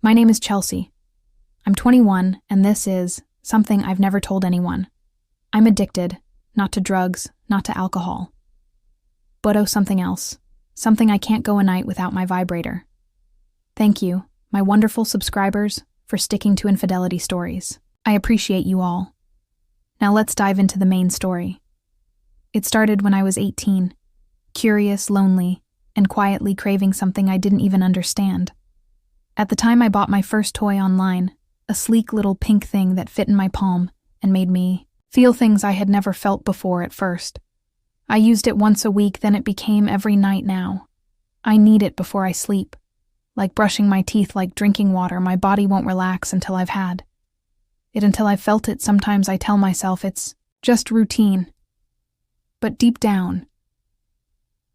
My name is Chelsea. I'm 21, and this is something I've never told anyone. I'm addicted, not to drugs, not to alcohol. But something else. Something I can't go a night without my vibrator. Thank you, my wonderful subscribers, for sticking to infidelity stories. I appreciate you all. Now let's dive into the main story. It started when I was 18, curious, lonely, and quietly craving something I didn't even understand. At the time I bought my first toy online, a sleek little pink thing that fit in my palm and made me feel things I had never felt before at first. I used it once a week, then it became every night now. I need it before I sleep. Like brushing my teeth, like drinking water, my body won't relax until I've had it, until I've felt it. Sometimes I tell myself it's just routine. But deep down,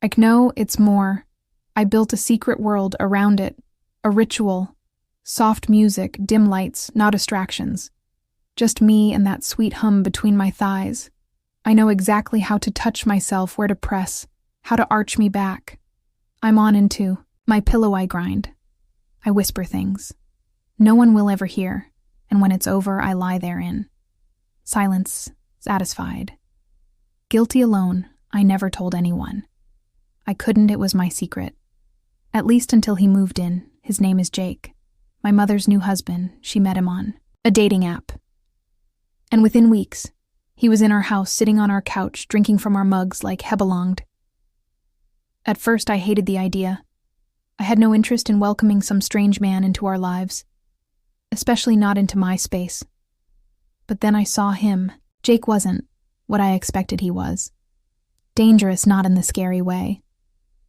I know it's more. I built a secret world around it, a ritual, soft music, dim lights, no distractions. Just me and that sweet hum between my thighs. I know exactly how to touch myself, where to press, how to arch me back. I'm on into my pillow. I grind. I whisper things. No one will ever hear, and when it's over, I lie therein. Silence, satisfied. Guilty alone, I never told anyone. I couldn't, it was my secret. At least until he moved in. His name is Jake. My mother's new husband. She met him on a dating app. And within weeks, he was in our house, sitting on our couch, drinking from our mugs like he belonged. At first, I hated the idea. I had no interest in welcoming some strange man into our lives, especially not into my space. But then I saw him. Jake wasn't what I expected he was. Dangerous, not in the scary way.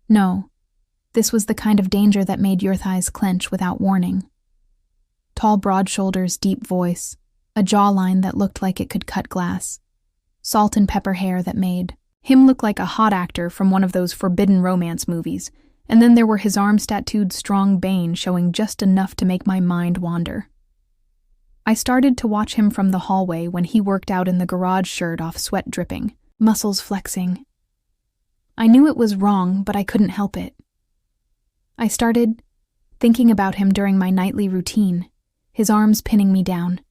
No. This was the kind of danger that made your thighs clench without warning. Tall, broad shoulders, deep voice, a jawline that looked like it could cut glass, salt and pepper hair that made him look like a hot actor from one of those forbidden romance movies, and then there were his arms tattooed strong bane showing just enough to make my mind wander. I started to watch him from the hallway when he worked out in the garage, shirt off, sweat dripping, muscles flexing. I knew it was wrong, but I couldn't help it. I started thinking about him during my nightly routine, his arms pinning me down,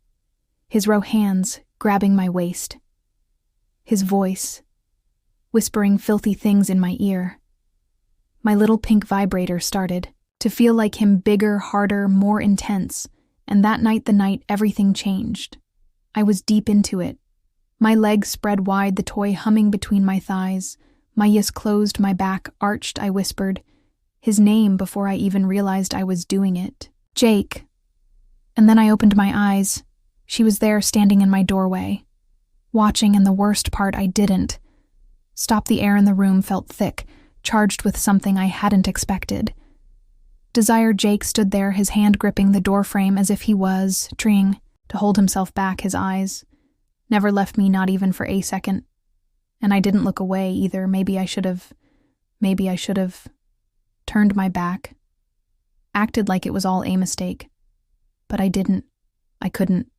his raw hands grabbing my waist, his voice whispering filthy things in my ear. My little pink vibrator started to feel like him, bigger, harder, more intense, and that night, the night everything changed. I was deep into it. My legs spread wide, the toy humming between my thighs, my eyes closed, my back arched. I whispered his name before I even realized I was doing it. Jake. And then I opened my eyes. She was there, standing in my doorway, watching, and the worst part, I didn't stop. The air in the room felt thick, charged with something I hadn't expected. Desire. Jake stood there, his hand gripping the doorframe as if he was trying to hold himself back. His eyes never left me, not even for a second. And I didn't look away either. Maybe I should have turned my back, acted like it was all a mistake. But I didn't. I couldn't.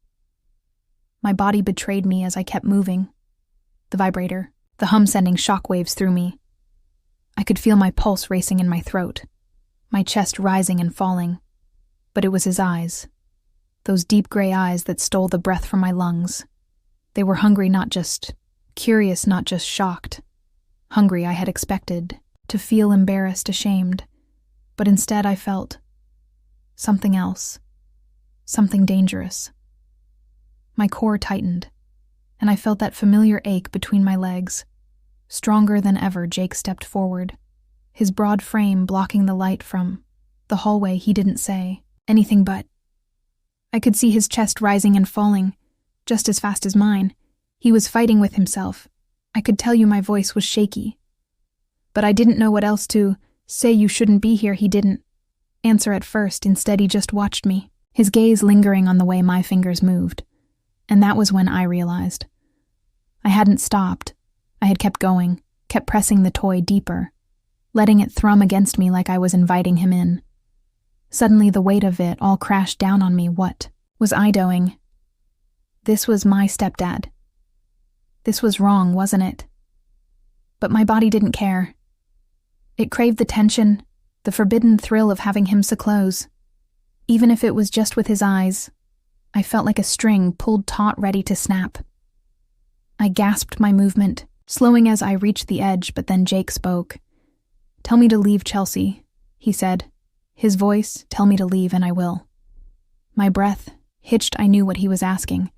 My body betrayed me as I kept moving. The vibrator, the hum sending shockwaves through me. I could feel my pulse racing in my throat, my chest rising and falling. But it was his eyes, those deep gray eyes that stole the breath from my lungs. They were hungry, not just curious, not just shocked. Hungry. I had expected to feel embarrassed, ashamed, but instead I felt something else, something dangerous. My core tightened, and I felt that familiar ache between my legs. Stronger than ever, Jake stepped forward, his broad frame blocking the light from the hallway. He didn't say anything, but I could see his chest rising and falling, just as fast as mine. He was fighting with himself. I could tell you my voice was shaky. But I didn't know what else to say. You shouldn't be here. He didn't answer at first. Instead, he just watched me, his gaze lingering on the way my fingers moved. And that was when I realized. I hadn't stopped. I had kept going, kept pressing the toy deeper, letting it thrum against me like I was inviting him in. Suddenly, the weight of it all crashed down on me. What was I doing? This was my stepdad. This was wrong, wasn't it? But my body didn't care. It craved the tension, the forbidden thrill of having him so close. Even if it was just with his eyes, I felt like a string pulled taut ready to snap. I gasped my movement, slowing as I reached the edge, but then Jake spoke. "Tell me to leave, Chelsea," he said. His voice, "Tell me to leave and I will." My breath hitched. I knew what he was asking.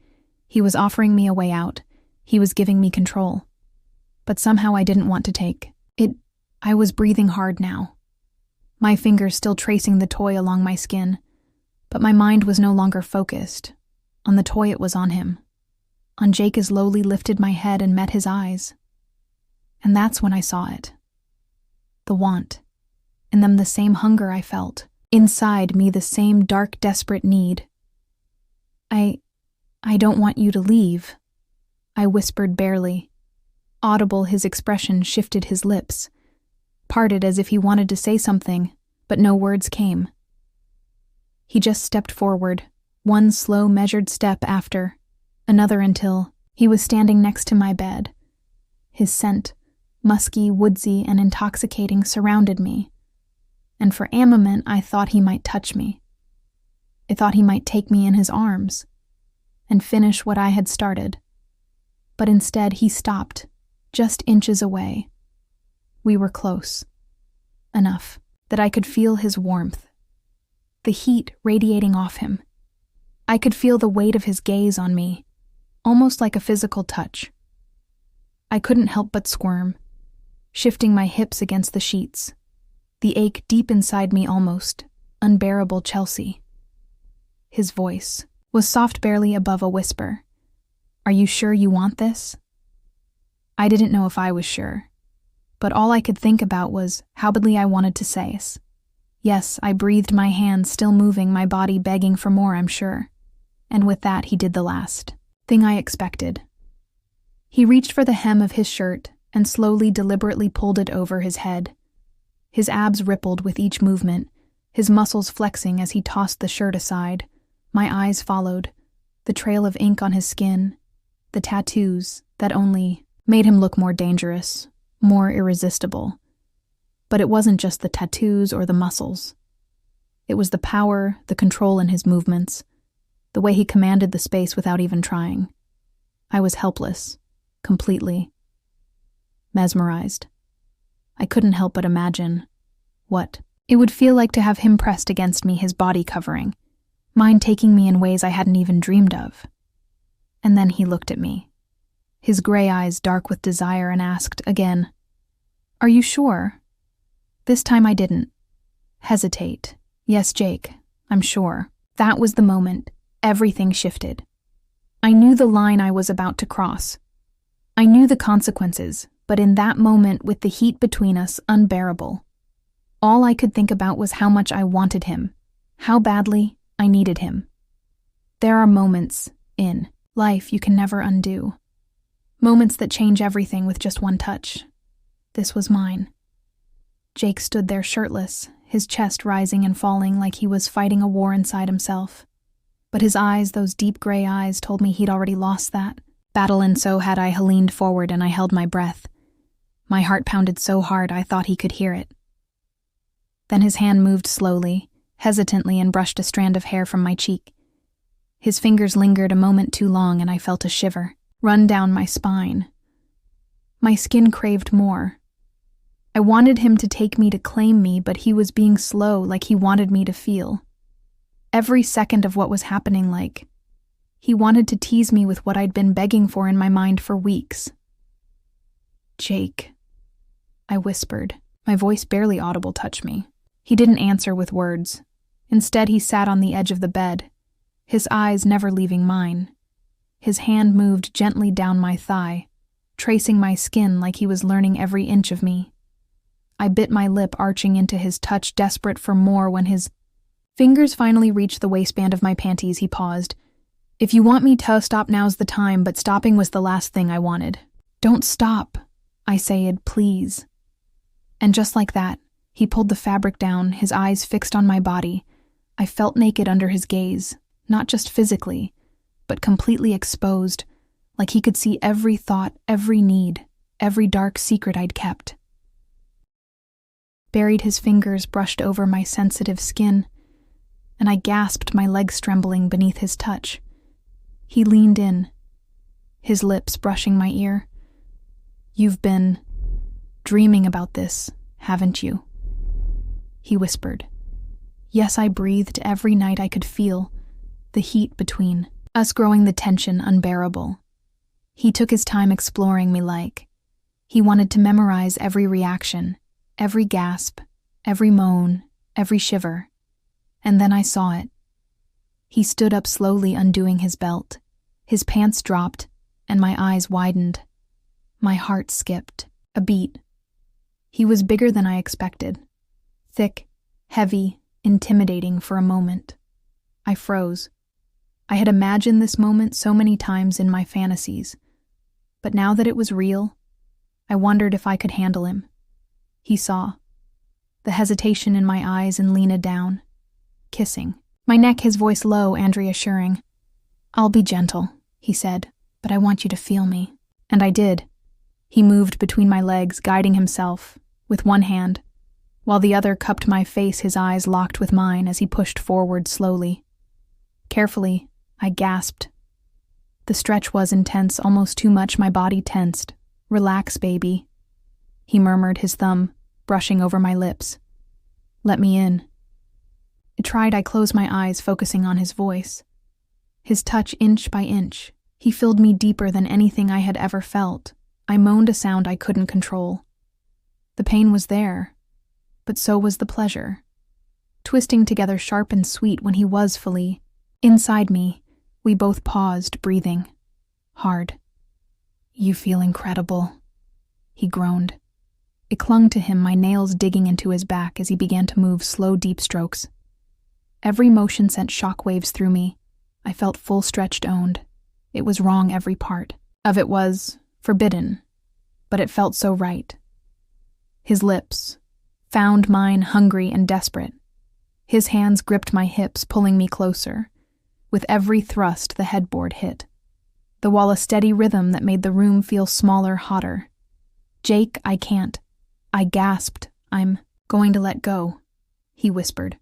He was offering me a way out. He was giving me control. But somehow I didn't want to take it. I was breathing hard now, my fingers still tracing the toy along my skin, but my mind was no longer focused on the toy. It was on him, on Jake. As lowly lifted my head and met his eyes. And that's when I saw it. The want. In them the same hunger I felt. Inside me the same dark, desperate need. I don't want you to leave," I whispered barely. Audible, his expression shifted. His lips parted as if he wanted to say something, but no words came. He just stepped forward, one slow, measured step after another, until he was standing next to my bed. His scent, musky, woodsy, and intoxicating, surrounded me. And for a moment I thought he might touch me. I thought he might take me in his arms and finish what I had started. But instead he stopped, just inches away. We were close. Enough that I could feel his warmth, the heat radiating off him. I could feel the weight of his gaze on me, almost like a physical touch. I couldn't help but squirm, shifting my hips against the sheets, the ache deep inside me almost unbearable. "Chelsea." His voice was soft, barely above a whisper. "Are you sure you want this?" I didn't know if I was sure, but all I could think about was how badly I wanted to say yes. I breathed, my hands still moving, my body begging for more, I'm sure. And with that, he did the last thing I expected. He reached for the hem of his shirt and slowly, deliberately pulled it over his head. His abs rippled with each movement, his muscles flexing as he tossed the shirt aside. My eyes followed, the trail of ink on his skin, the tattoos that only made him look more dangerous, more irresistible. But it wasn't just the tattoos or the muscles. It was the power, the control in his movements, the way he commanded the space without even trying. I was helpless, completely mesmerized. I couldn't help but imagine what it would feel like to have him pressed against me, his body covering, mine taking me in ways I hadn't even dreamed of. And then he looked at me, his gray eyes dark with desire, and asked again, "Are you sure?" This time I didn't hesitate. "Yes, Jake, I'm sure." That was the moment everything shifted. I knew the line I was about to cross. I knew the consequences, but in that moment, with the heat between us unbearable, all I could think about was how much I wanted him, how badly I needed him. There are moments in life you can never undo. Moments that change everything with just one touch. This was mine. Jake stood there shirtless, his chest rising and falling like he was fighting a war inside himself. But his eyes, those deep gray eyes, told me he'd already lost that battle, and so had I. Leaned forward and I held my breath. My heart pounded so hard I thought he could hear it. Then his hand moved slowly, hesitantly, and brushed a strand of hair from my cheek. His fingers lingered a moment too long, and I felt a shiver run down my spine. My skin craved more. I wanted him to take me, to claim me, but he was being slow, like he wanted me to feel every second of what was happening, like he wanted to tease me with what I'd been begging for in my mind for weeks. "Jake," I whispered, my voice barely audible. "Touch me." He didn't answer with words. Instead, he sat on the edge of the bed, his eyes never leaving mine. His hand moved gently down my thigh, tracing my skin like he was learning every inch of me. I bit my lip, arching into his touch, desperate for more. When his fingers finally reached the waistband of my panties, he paused. "If you want me to stop, now's the time," but stopping was the last thing I wanted. "Don't stop," I said, "please." And just like that, he pulled the fabric down, his eyes fixed on my body. I felt naked under his gaze, not just physically, but completely exposed, like he could see every thought, every need, every dark secret I'd kept. Buried, his fingers brushed over my sensitive skin, and I gasped, my legs trembling beneath his touch. He leaned in, his lips brushing my ear. "You've been dreaming about this, haven't you?" he whispered. Yes, I breathed every night I could feel, the heat between us growing, the tension unbearable. He took his time exploring me he wanted to memorize every reaction, every gasp, every moan, every shiver. And then I saw it. He stood up slowly, undoing his belt. His pants dropped, and my eyes widened. My heart skipped a beat. He was bigger than I expected. Thick, heavy, intimidating for a moment. I froze. I had imagined this moment so many times in my fantasies, but now that it was real, I wondered if I could handle him. He saw the hesitation in my eyes and leaned down, kissing my neck, his voice low and reassuring. "I'll be gentle," he said, "but I want you to feel me." And I did. He moved between my legs, guiding himself with one hand, while the other cupped my face, his eyes locked with mine as he pushed forward slowly. Carefully, I gasped. The stretch was intense, almost too much. My body tensed. "Relax, baby," he murmured, his thumb brushing over my lips. "Let me in." I tried. I closed my eyes, focusing on his voice. His touch, inch by inch. He filled me deeper than anything I had ever felt. I moaned a sound I couldn't control. The pain was there, but so was the pleasure, twisting together, sharp and sweet. When he was fully inside me, we both paused, breathing hard. "You feel incredible," he groaned. It clung to him, my nails digging into his back as he began to move slow, deep strokes. Every motion sent shockwaves through me. I felt full-stretched, owned. It was wrong, every part of it was forbidden, but it felt so right. His lips found mine, hungry and desperate. His hands gripped my hips, pulling me closer. With every thrust, the headboard hit the wall, a steady rhythm that made the room feel smaller, hotter. "Jake, I can't." I gasped. "I'm going to let go," he whispered.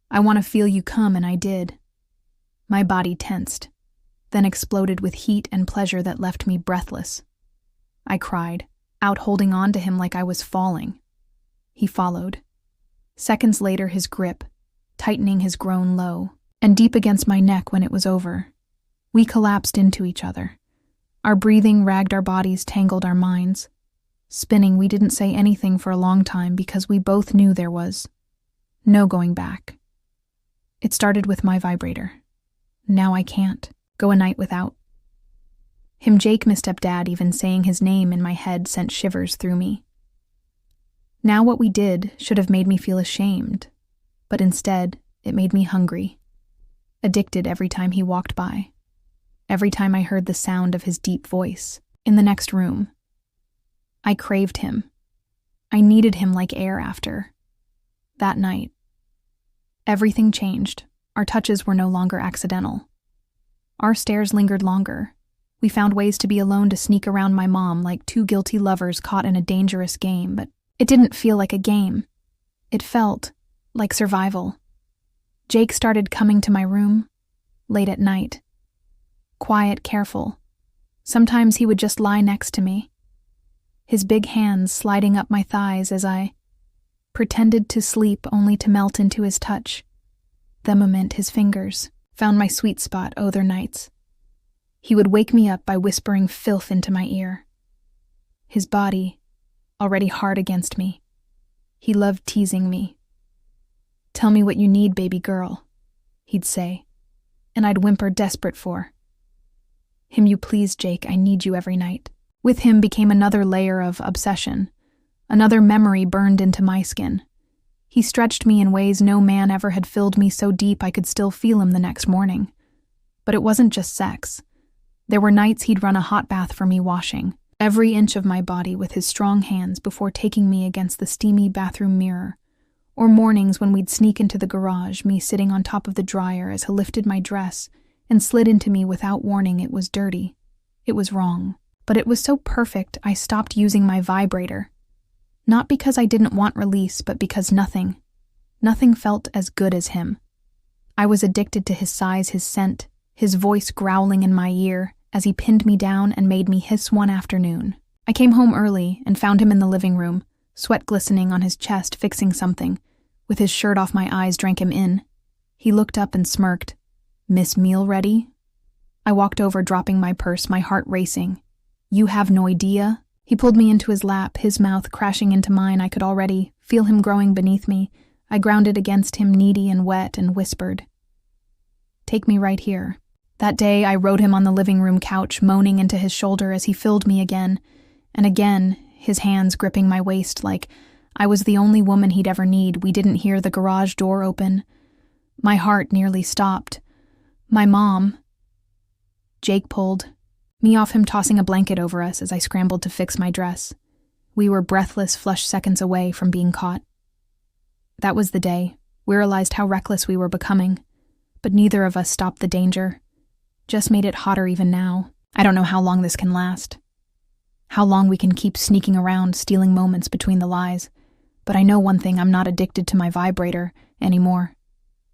"I want to feel you come," and I did. My body tensed, then exploded with heat and pleasure that left me breathless. I cried, out holding on to him like I was falling. He followed. Seconds later, his grip, tightening, his groan low and deep against my neck. When it was over, we collapsed into each other. Our breathing ragged, our bodies tangled, our minds spinning. We didn't say anything for a long time because we both knew there was no going back. It started with my vibrator. Now I can't go a night without him. Jake, misstepdad, even saying his name in my head sent shivers through me. Now what we did should have made me feel ashamed, but instead it made me hungry, addicted every time he walked by, every time I heard the sound of his deep voice in the next room. I craved him. I needed him like air after that night. Everything changed. Our touches were no longer accidental. Our stares lingered longer. We found ways to be alone, to sneak around my mom like two guilty lovers caught in a dangerous game, but it didn't feel like a game. It felt like survival. Jake started coming to my room late at night. Quiet, careful. Sometimes he would just lie next to me, his big hands sliding up my thighs as I pretended to sleep, only to melt into his touch. The moment his fingers found my sweet spot, other nights, he would wake me up by whispering filth into my ear. His body already hard against me. He loved teasing me. "Tell me what you need, baby girl," he'd say, and I'd whimper, desperate for him. "You please, Jake, I need you every night." With him became another layer of obsession. Another memory burned into my skin. He stretched me in ways no man ever had, filled me so deep I could still feel him the next morning. But it wasn't just sex. There were nights he'd run a hot bath for me, washing every inch of my body with his strong hands before taking me against the steamy bathroom mirror. Or mornings when we'd sneak into the garage, me sitting on top of the dryer as he lifted my dress and slid into me without warning. It was dirty. It was wrong. But it was so perfect I stopped using my vibrator. Not because I didn't want release, but because nothing felt as good as him. I was addicted to his size, his scent, his voice growling in my ear as he pinned me down and made me hiss one afternoon. I came home early and found him in the living room, sweat glistening on his chest, fixing something. With his shirt off, my eyes drank him in. He looked up and smirked. "Miss Meal ready?" I walked over, dropping my purse, my heart racing. "You have no idea?" He pulled me into his lap, his mouth crashing into mine. I could already feel him growing beneath me. I grounded against him, needy and wet, and whispered, "Take me right here." That day, I rode him on the living room couch, moaning into his shoulder as he filled me again, and again, his hands gripping my waist like I was the only woman he'd ever need. We didn't hear the garage door open. My heart nearly stopped. My mom. Jake pulled me off him, tossing a blanket over us as I scrambled to fix my dress. We were breathless, flush seconds away from being caught. That was the day. We realized how reckless we were becoming, but neither of us stopped the danger. Just made it hotter even now. I don't know how long this can last. How long we can keep sneaking around, stealing moments between the lies. But I know one thing, I'm not addicted to my vibrator anymore.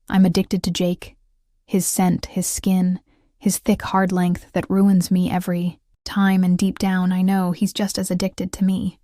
I'm addicted to Jake. His scent, his skin, his thick, hard length that ruins me every time, and deep down I know he's just as addicted to me.